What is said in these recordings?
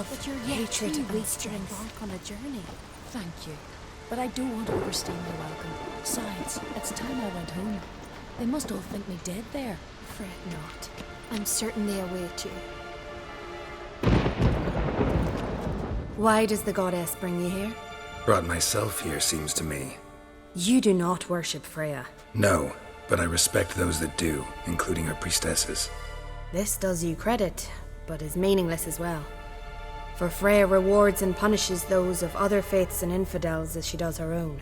love, But you're hatred, too and weak to strength. embark on a journey. Thank you, but I don't want to overstay my welcome. Besides, it's time I went home. They must all think me dead there. Fret not. I'm certain they await you. Why does the goddess bring you here? Brought myself here, seems to me. You do not worship Freya. No, but I respect those that do, including her priestesses. This does you credit, but is meaningless as well. For Freya rewards and punishes those of other faiths and infidels as she does her own.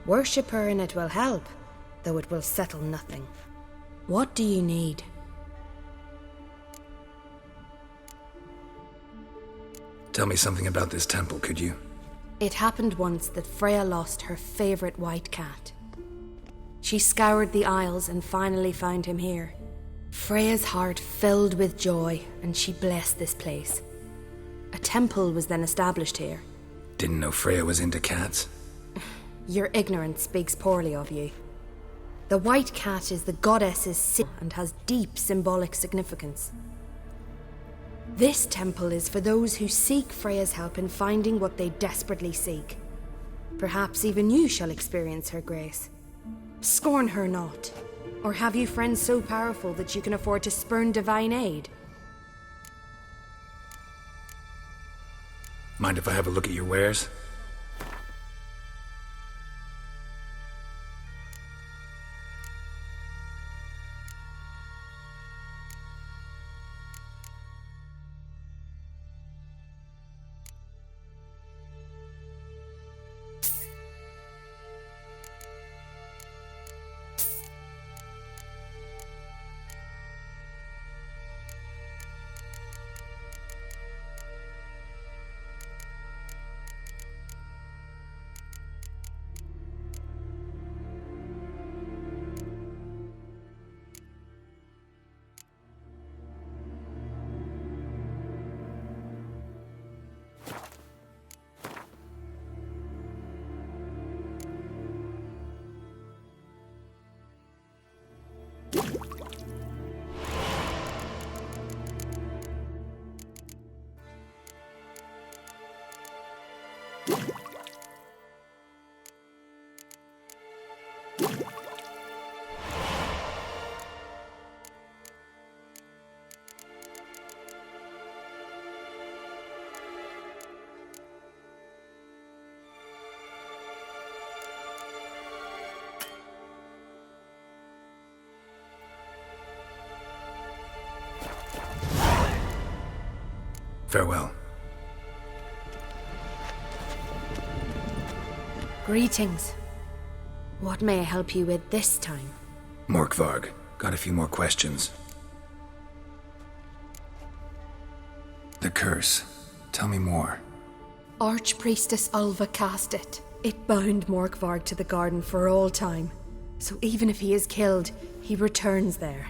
Worship her and it will help, though it will settle nothing. What do you need? Tell me something about this temple, could you? It happened once that Freya lost her favorite white cat. She scoured the Isles and finally found him here. Freya's heart filled with joy, and she blessed this place. A temple was then established here. Didn't know Freya was into cats. Your ignorance speaks poorly of you. The white cat is the goddess's symbol and has deep symbolic significance. This temple is for those who seek Freya's help in finding what they desperately seek. Perhaps even you shall experience her grace. Scorn her not. Or have you friends so powerful that you can afford to spurn divine aid? Mind if I have a look at your wares? Farewell. Greetings. What may I help you with this time? Morkvarg, got a few more questions. The curse. Tell me more. Archpriestess Ulva cast it. It bound Morkvarg to the garden for all time. So even if he is killed, he returns there.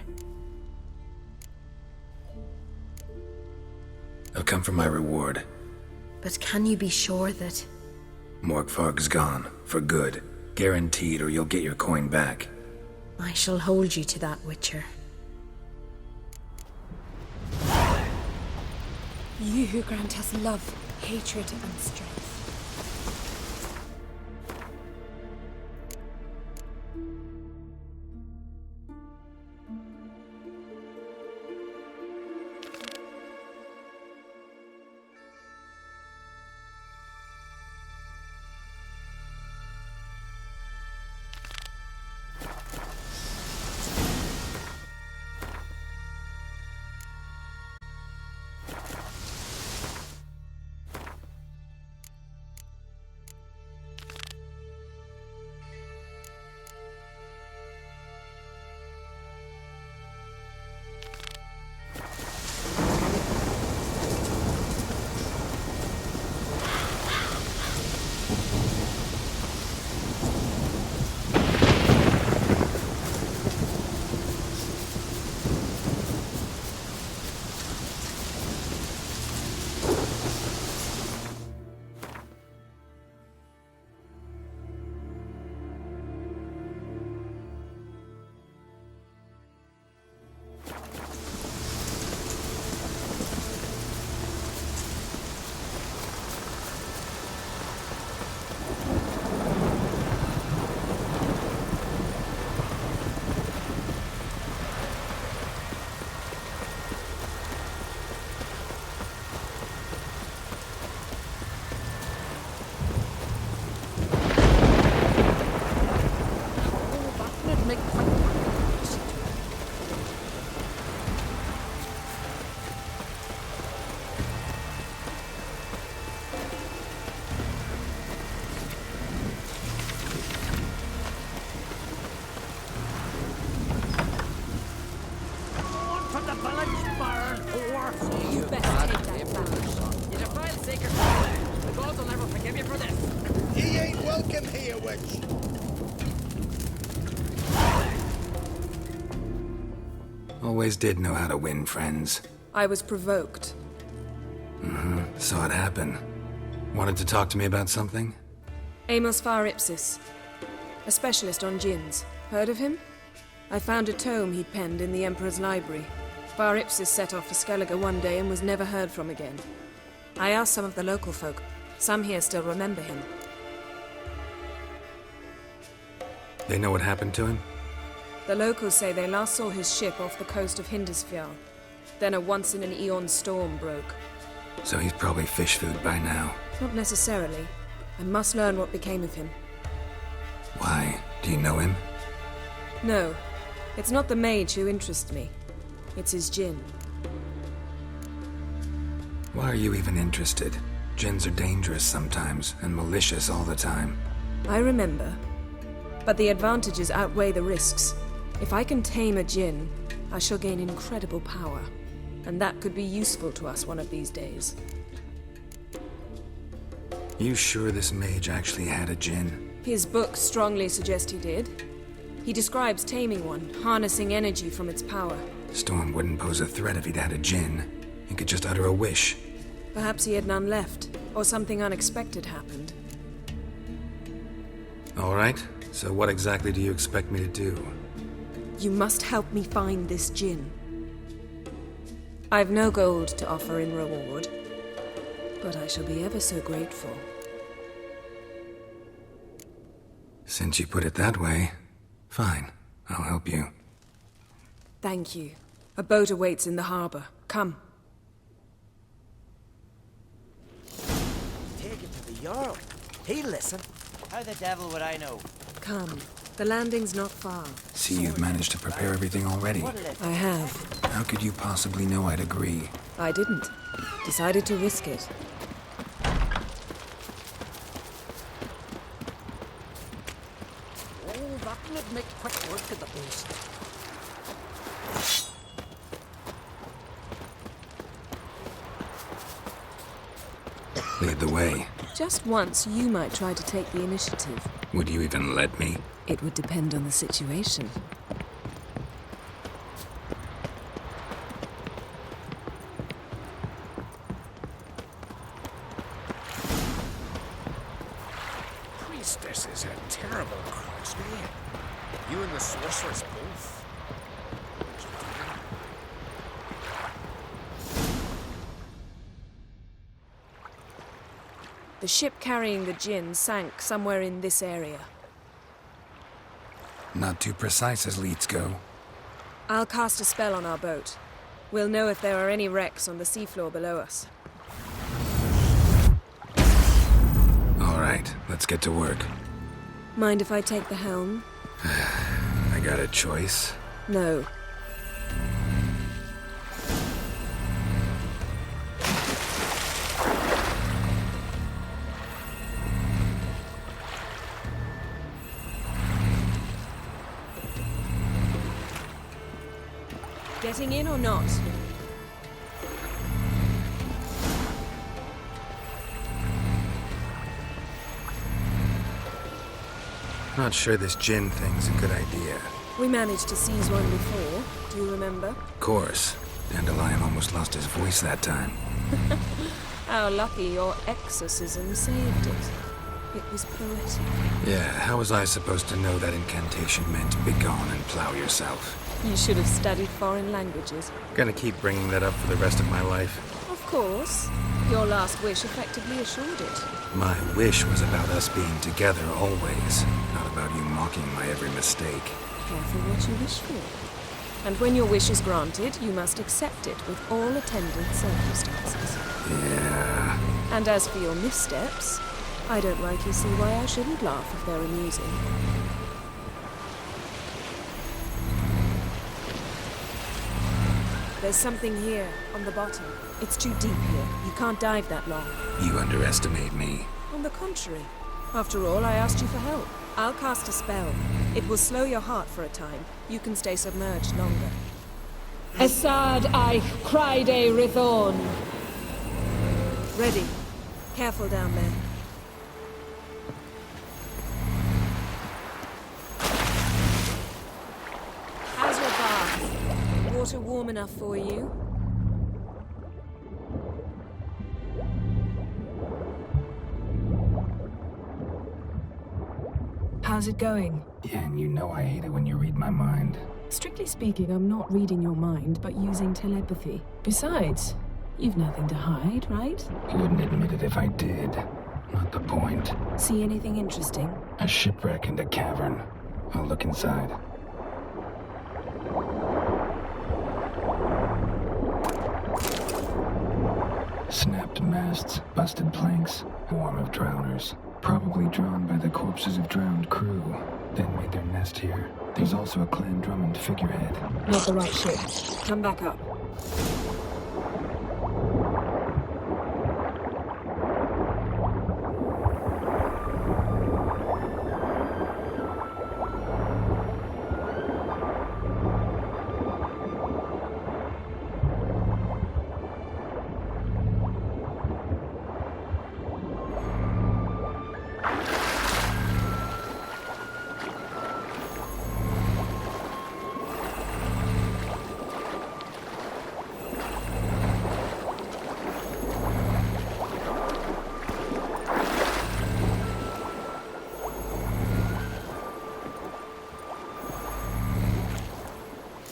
I'll come for my reward. But can you be sure that... Morkvarg's gone, for good. Guaranteed, or you'll get your coin back. I shall hold you to that, Witcher. You who grant us love, hatred, and strength. you witch! Always did know how to win friends. I was provoked. Saw it happen. Wanted to talk to me about something? Amos Far Ipsis, a specialist on djinns. Heard of him? I found a tome he'd penned in the Emperor's library. Far Ipsis set off for Skellige one day and was never heard from again. I asked some of the local folk. Some here still remember him. They know what happened to him? The locals say they last saw his ship off the coast of Hindisfjall. Then a once-in-an-eon storm broke. So he's probably fish food by now. Not necessarily. I must learn what became of him. Why? Do you know him? No. It's not the mage who interests me. It's his djinn. Why are you even interested? Djinns are dangerous sometimes, and malicious all the time. I remember. But the advantages outweigh the risks. If I can tame a djinn, I shall gain incredible power. And that could be useful to us one of these days. You sure this mage actually had a djinn? His books strongly suggest he did. He describes taming one, harnessing energy from its power. Storm wouldn't pose a threat if he'd had a djinn. He could just utter a wish. Perhaps he had none left, or something unexpected happened. All right, so what exactly do you expect me to do? You must help me find this djinn. I've no gold to offer in reward, but I shall be ever so grateful. Since you put it that way, fine, I'll help you. Thank you. A boat awaits in the harbor. Come. Take it to the Jarl. He'll listen. How the devil would I know? Come. The landing's not far. See, you've managed to prepare everything already. I have. How could you possibly know I'd agree? I didn't. Decided to risk it. Oh, that would make quick work of the beast. Lead the way. Just once, you might try to take the initiative. Would you even let me? It would depend on the situation. Priestess is a terrible cross, man. You and the sorceress both. The ship carrying the djinn sank somewhere in this area. Not too precise as leads go. I'll cast a spell on our boat. We'll know if there are any wrecks on the seafloor below us. All right, let's get to work. Mind if I take the helm? I got a choice. No. Getting in or not? Not sure this djinn thing's a good idea. We managed to seize one before. Do you remember? Of course. Dandelion almost lost his voice that time. How lucky your exorcism saved it. It was poetic. Yeah, how was I supposed to know that incantation meant begone and plow yourself? You should have studied foreign languages. Gonna keep bringing that up for the rest of my life. Of course. Your last wish effectively assured it. My wish was about us being together always, not about you mocking my every mistake. Careful what you wish for. And when your wish is granted, you must accept it with all attendant circumstances. Yeah. And as for your missteps, I don't rightly see why I shouldn't laugh if they're amusing. There's something here, on the bottom. It's too deep here. You can't dive that long. You underestimate me. On the contrary. After all, I asked you for help. I'll cast a spell. It will slow your heart for a time. You can stay submerged longer. Assad Eich Criede Rithorn. Ready. Careful down there. warm enough for you? How's it going? Yeah, and you know I hate it when you read my mind. Strictly speaking, I'm not reading your mind, but using telepathy. Besides, you've nothing to hide, right? You wouldn't admit it if I did. Not the point. See anything interesting? A shipwreck and a cavern. I'll look inside. Snapped masts, busted planks, swarm of drowners. Probably drawn by the corpses of drowned crew. Then made their nest here. There's also a Clan Drummond figurehead. Not the right ship. Come back up.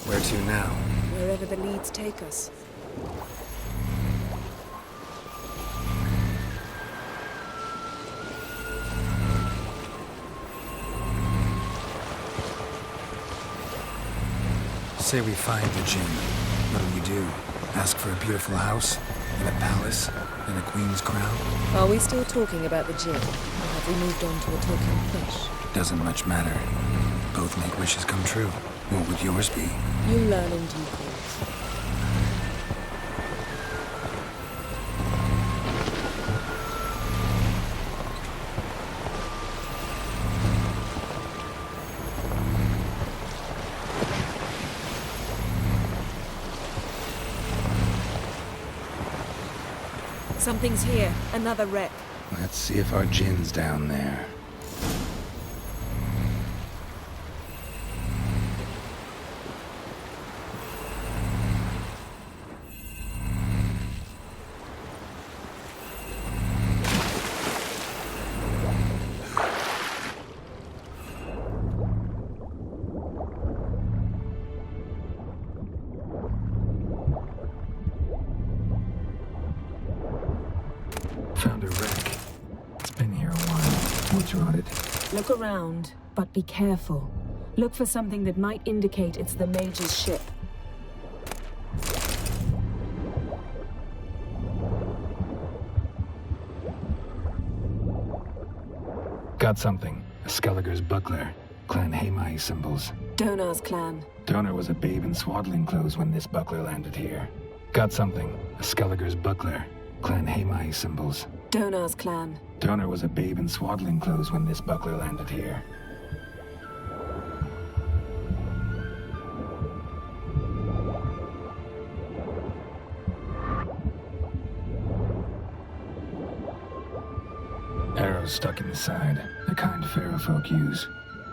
Where to now? Wherever the leads take us. Say we find the Jinn. What'll you do? Ask for a beautiful house? In a palace? In a queen's crown? Are we still talking about the Jinn? Or have we moved on to a talking fish? Doesn't much matter. Both make wishes come true. What would yours be? You'll learn in due course. Something's here. Another wreck. Let's see if our Jinn's down there. Found a wreck. It's been here a while. What's rotted? Look around, but be careful. Look for something that might indicate it's the Mage's ship. Got something. A Skelliger's buckler. Clan Hamai symbols. Donar's clan. Donor was a babe in swaddling clothes when this buckler landed here. Got something. A Skelliger's buckler. Clan Hamai symbols. Donar's clan. Donor was a babe in swaddling clothes when this buckler landed here. Arrows stuck in the side, the kind Pharaoh folk use.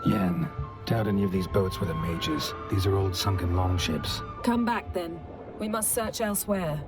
Yen, doubt any of these boats were the mages. These are old sunken longships. Come back then. We must search elsewhere.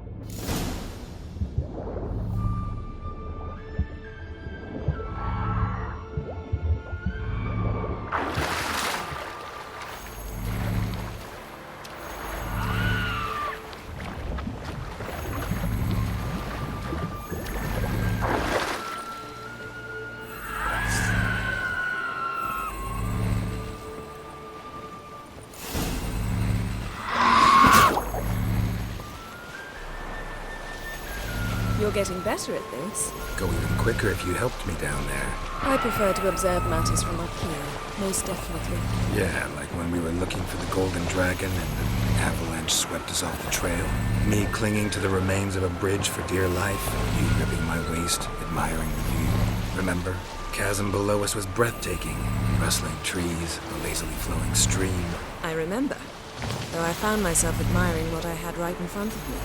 You're getting better at this. Go even quicker if you helped me down there. I prefer to observe matters from up here, most definitely. Yeah, like when we were looking for the Golden Dragon and the avalanche swept us off the trail. Me clinging to the remains of a bridge for dear life. You gripping my waist, admiring the view. Remember? Chasm below us was breathtaking. Rustling trees, a lazily flowing stream. I remember, though I found myself admiring what I had right in front of me.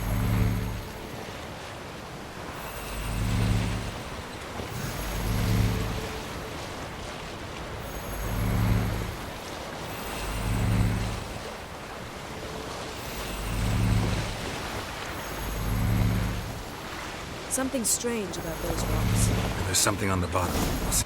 Something strange about those rocks. And there's something on the bottom. I'll see.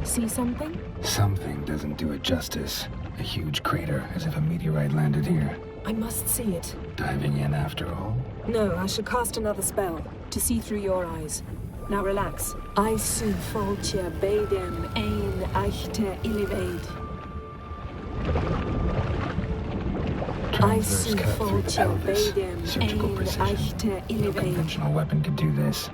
See something? Something doesn't do it justice. A huge crater, as if a meteorite landed here. I must see it. Diving in after all? No, I should cast another spell to see through your eyes. Now relax. I su foltje bedem ein echte illiveid. I su foltje bedem Surgical ein precision. echte No illiveid. conventional weapon could do this.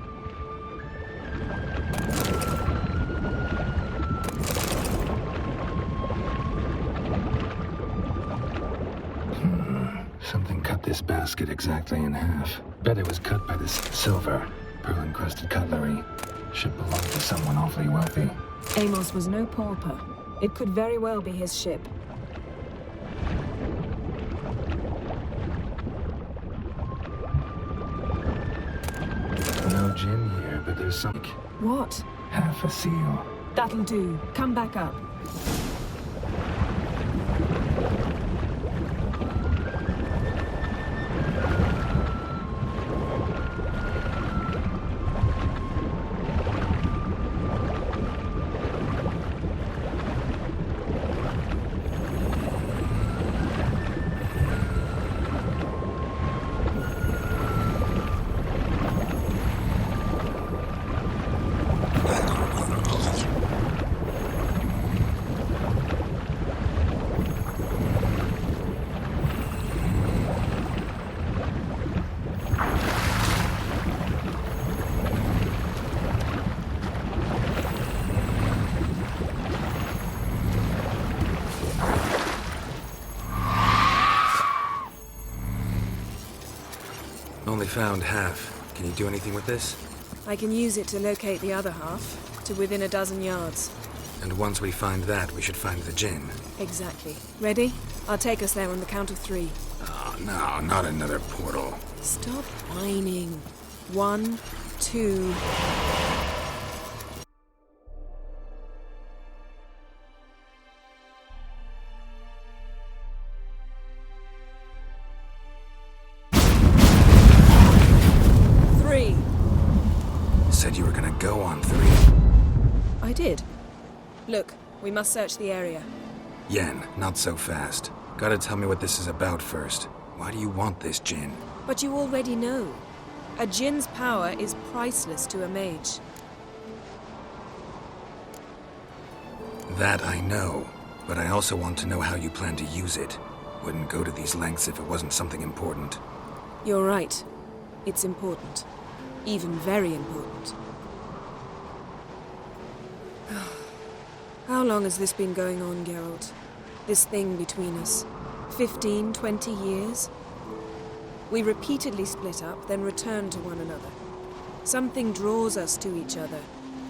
Something cut this basket exactly in half. Bet it was cut by this silver, pearl-encrusted cutlery. Should belong to someone awfully wealthy. Amos was no pauper. It could very well be his ship. No gin here, but there's some... What? half a seal. That'll do. Come back up. Only found half. Can you do anything with this? I can use it to locate the other half, to within a dozen yards. And once we find that, we should find the gin. Exactly. Ready? I'll take us there on the count of 3. Oh, no, not another portal. Stop whining. 1, 2... Said you were gonna go on 3. I did. Look, we must search the area. Yen, not so fast. Gotta tell me what this is about first. Why do you want this gin? But you already know. A djinn's power is priceless to a mage. That I know, but I also want to know how you plan to use it. Wouldn't go to these lengths if it wasn't something important. You're right. It's important. Even very important. How long has this been going on, Geralt? This thing between us? 15, 20 years? We repeatedly split up, then return to one another. Something draws us to each other,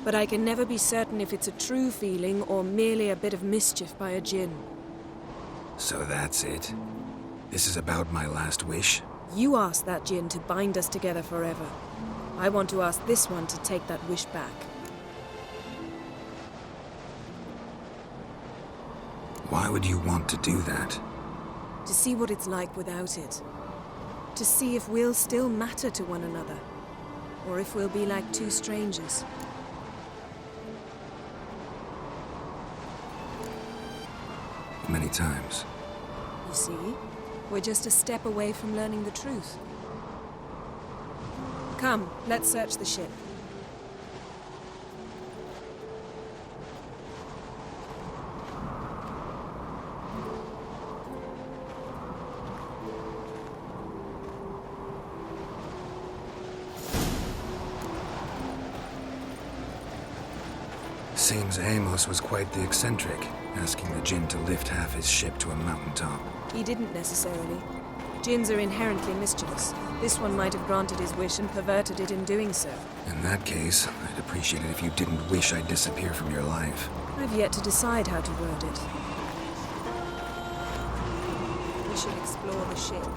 but I can never be certain if it's a true feeling or merely a bit of mischief by a djinn. So that's it? This is about my last wish? You asked that djinn to bind us together forever. I want to ask this one to take that wish back. Why would you want to do that? To see what it's like without it. To see if we'll still matter to one another. Or if we'll be like two strangers. Many times. You see, we're just a step away from learning the truth. Come, let's search the ship. Seems Amos was quite the eccentric, asking the djinn to lift half his ship to a mountaintop. He didn't necessarily. Jinns are inherently mischievous. This one might have granted his wish and perverted it in doing so. In that case, I'd appreciate it if you didn't wish I'd disappear from your life. I've yet to decide how to word it. We should explore the ship.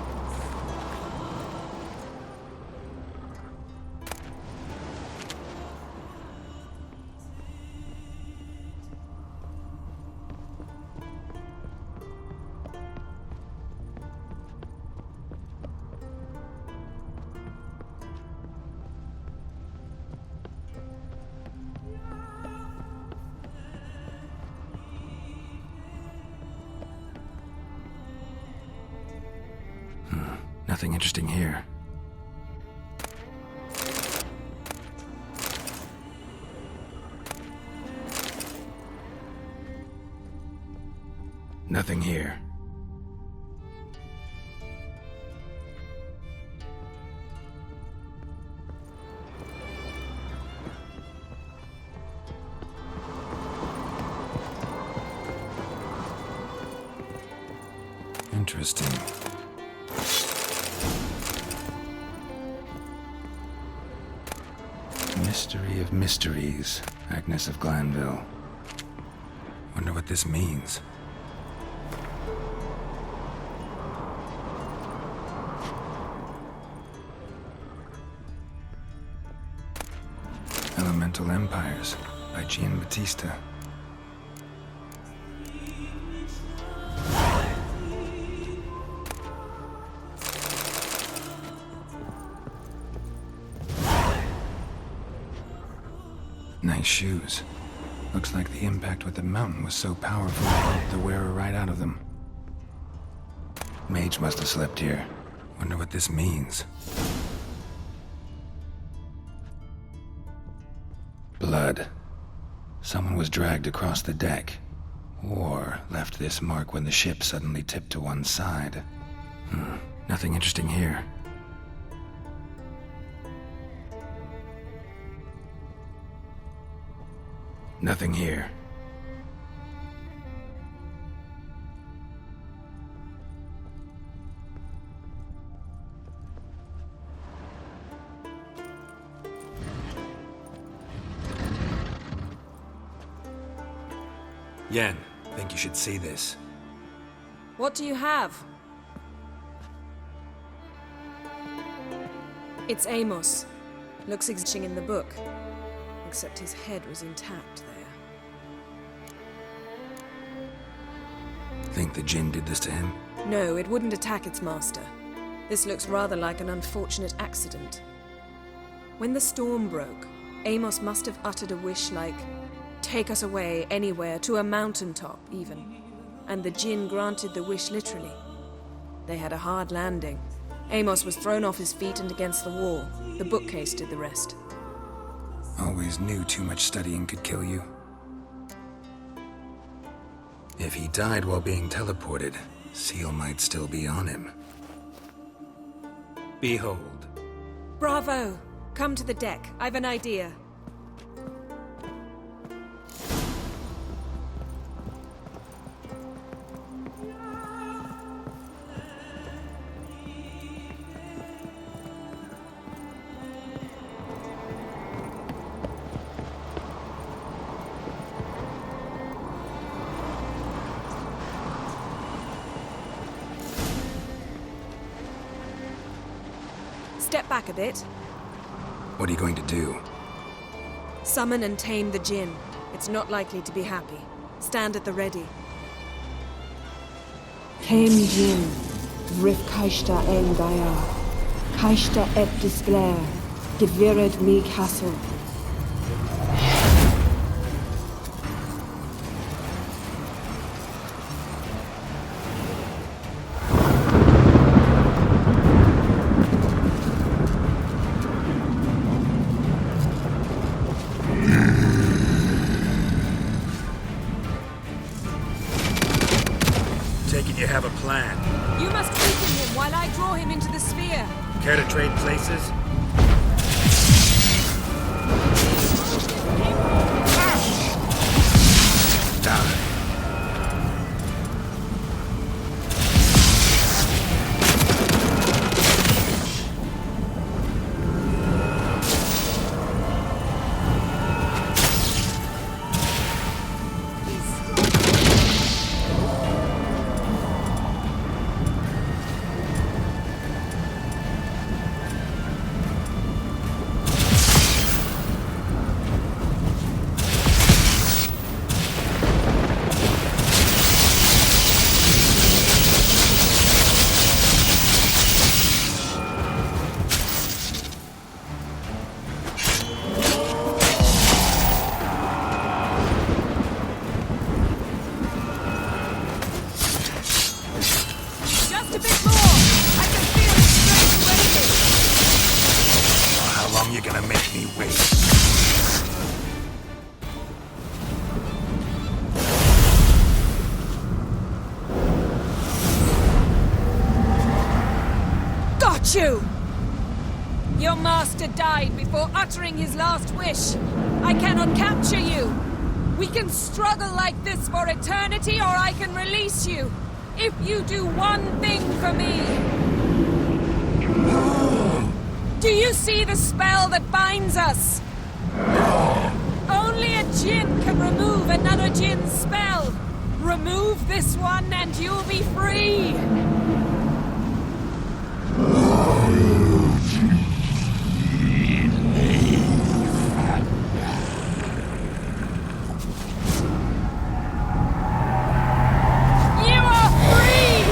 Nothing interesting here. Nothing here. Interesting. Mystery of mysteries, Agnes of Glanville. Wonder what this means. Elemental Empires by Giambattista. Nice shoes. Looks like the impact with the mountain was so powerful it pumped the wearer right out of them. Mage must have slept here. Wonder what this means. Blood. Someone was dragged across the deck. Or left this mark when the ship suddenly tipped to one side. Nothing interesting here. Nothing here. Yen, think you should see this. What do you have? It's Amos. Looks existing in the book. Except his head was intact there. Think the Jinn did this to him? No, it wouldn't attack its master. This looks rather like an unfortunate accident. When the storm broke, Amos must have uttered a wish like, "Take us away, anywhere, to a mountaintop, even." And the Jinn granted the wish literally. They had a hard landing. Amos was thrown off his feet and against the wall. The bookcase did the rest. Always knew too much studying could kill you. If he died while being teleported, Seal might still be on him. Behold. Bravo! Come to the deck. I've an idea. Step back a bit. What are you going to do? Summon and tame the Jinn. It's not likely to be happy. Stand at the ready. Tame Jinn, Rif Kaishta en Gaia, Kaishta et Displair, Devired me castle. Take it you have a plan. You must weaken him while I draw him into the sphere. Care to trade places? Die. hate you! Your master died before uttering his last wish. I cannot capture you. We can struggle like this for eternity, or I can release you. If you do one thing for me. Do you see the spell that binds us? Only a djinn can remove another djinn's spell. Remove this one and you'll be free. You are free!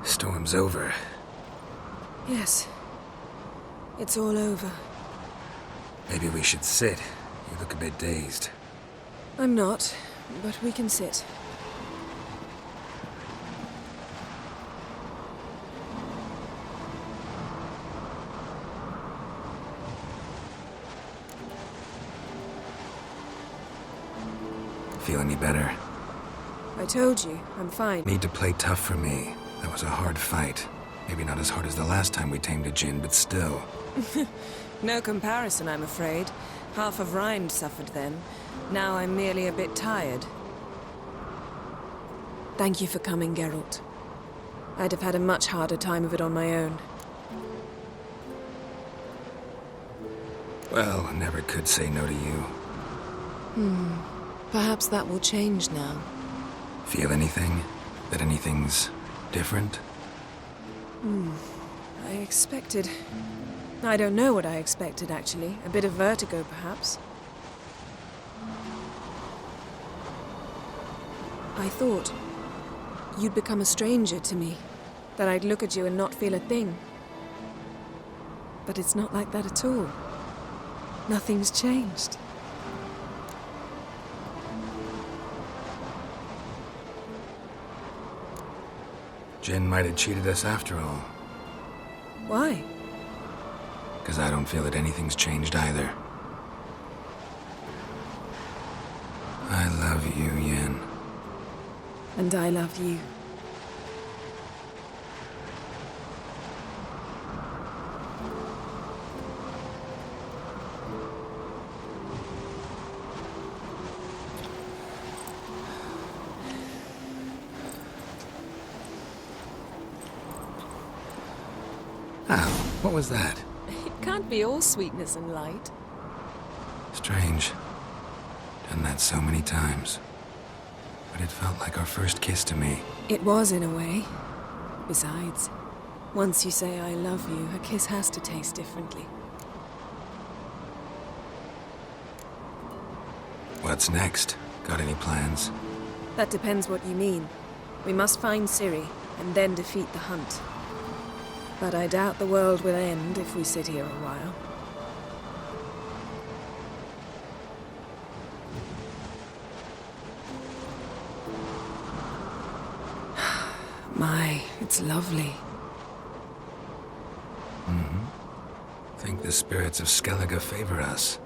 Storm's over. Yes. It's all over. Maybe we should sit. You look a bit dazed. I'm not, but we can sit. Feel any better? I told you, I'm fine. Need to play tough for me. That was a hard fight. Maybe not as hard as the last time we tamed a djinn, but still. No comparison, I'm afraid. Half of Rind suffered then. Now I'm merely a bit tired. Thank you for coming, Geralt. I'd have had a much harder time of it on my own. Well, I never could say no to you. Perhaps that will change now. Feel anything? That anything's different? I expected... I don't know what I expected, actually. A bit of vertigo, perhaps. I thought you'd become a stranger to me. That I'd look at you and not feel a thing. But it's not like that at all. Nothing's changed. Jinn might have cheated us after all. Why? Because I don't feel that anything's changed either. I love you, Yen. And I love you. Ow, what was that? It can't be all sweetness and light. Strange. Done that so many times. But it felt like our first kiss to me. It was, in a way. Besides, once you say I love you, a kiss has to taste differently. What's next? Got any plans? That depends what you mean. We must find Ciri, and then defeat the hunt. But I doubt the world will end if we sit here a while. My, it's lovely. Think the spirits of Skellige favor us.